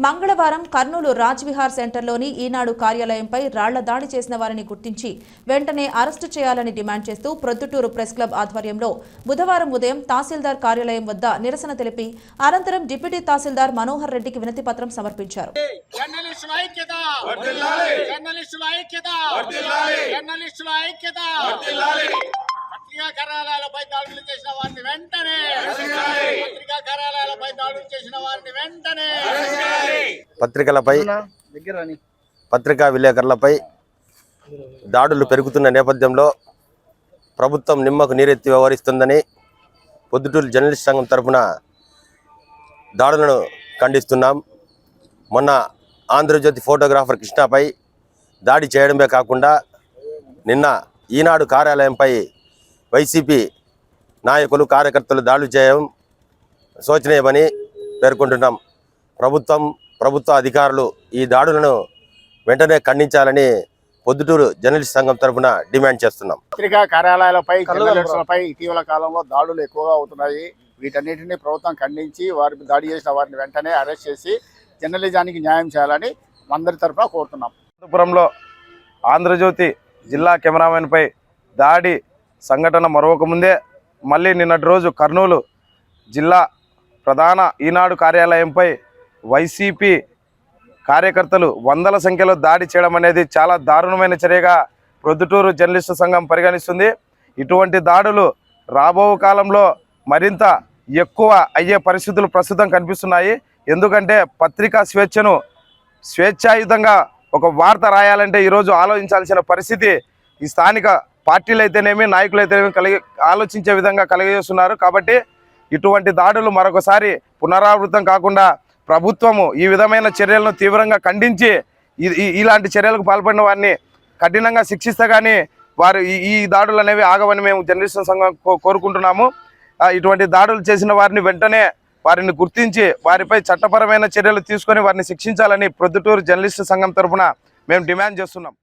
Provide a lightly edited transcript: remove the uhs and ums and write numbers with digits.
మంగళవారం కర్నూలు రాజ్విహార్ సెంటర్లోని ఈనాడు కార్యాలయంపై రాళ్ల దాడి చేసిన వారిని గుర్తించి వెంటనే అరెస్టు చేయాలని డిమాండ్ చేస్తూ ప్రొద్దుటూరు ప్రెస్ క్లబ్ ఆధ్వర్యంలో బుధవారం ఉదయం తహసీల్దార్ కార్యాలయం వద్ద నిరసన తెలిపి అనంతరం డిప్యూటీ తహసీల్దార్ మనోహర్ రెడ్డికి వినతి పత్రం సమర్పించారు. పత్రికా విలేకరులపై దాడులు పెరుగుతున్న నేపథ్యంలో ప్రభుత్వం నిమ్మకు నీరెత్తి వ్యవహరిస్తుందని పొద్దుటూరు జర్నలిస్ట్ సంఘం తరఫున దాడులను ఖండిస్తున్నాం. మొన్న ఆంధ్రజ్యోతి ఫోటోగ్రాఫర్ కృష్ణపై దాడి చేయడమే కాకుండా నిన్న ఈనాడు కార్యాలయంపై వైసీపీ నాయకులు కార్యకర్తలు దాడులు చేయడం శోచనీయమని పేర్కొంటున్నాం. ప్రభుత్వ అధికారులు ఈ దాడులను వెంటనే ఖండించాలని పొద్దుటూరు జర్నలిస్ట్ సంఘం తరఫున డిమాండ్ చేస్తున్నాం. పత్రికా కార్యాలయాలపై జర్నలిస్టులపై ఇటీవల కాలంలో దాడులు ఎక్కువగా అవుతున్నాయి. వీటన్నిటిని ప్రభుత్వం ఖండించి వారికి దాడి చేసిన వారిని వెంటనే అరెస్ట్ చేసి జర్నలిజానికి న్యాయం చేయాలని అందరి తరఫున కోరుతున్నాం. అనంతపురంలో ఆంధ్రజ్యోతి జిల్లా కెమెరామెన్పై దాడి సంఘటన మరొక ముందే మళ్ళీ నిన్నటి రోజు కర్నూలు జిల్లా ప్రధాన ఈనాడు కార్యాలయంపై వైసీపీ కార్యకర్తలు వందల సంఖ్యలో దాడి చేయడం అనేది చాలా దారుణమైన చర్యగా ప్రొద్దుటూరు జర్నలిస్టు సంఘం పరిగణిస్తుంది. ఇటువంటి దాడులు రాబో కాలంలో మరింత ఎక్కువ అయ్యే పరిస్థితులు ప్రస్తుతం కనిపిస్తున్నాయి. ఎందుకంటే పత్రికా స్వేచ్ఛను స్వేచ్ఛాయుతంగా ఒక వార్త రాయాలంటే ఈరోజు ఆలోచించాల్సిన పరిస్థితి ఈ స్థానిక పార్టీలు అయితేనేమి నాయకులు అయితేనేమి ఆలోచించే విధంగా కలిగజేస్తున్నారు. కాబట్టి ఇటువంటి దాడులు మరొకసారి పునరావృతం కాకుండా ప్రభుత్వము ఈ విధమైన చర్యలను తీవ్రంగా ఖండించి ఇలాంటి చర్యలకు పాల్పడిన వారిని కఠినంగా శిక్షిస్తే కానీ వారు ఈ దాడులు అనేవి ఆగవని మేము జర్నలిస్టు సంఘం కోరుకుంటున్నాము. ఇటువంటి దాడులు చేసిన వారిని వెంటనే వారిని గుర్తించి వారిపై చట్టపరమైన చర్యలు తీసుకొని వారిని శిక్షించాలని ప్రొద్దుటూరు జర్నలిస్టు సంఘం తరఫున మేము డిమాండ్ చేస్తున్నాం.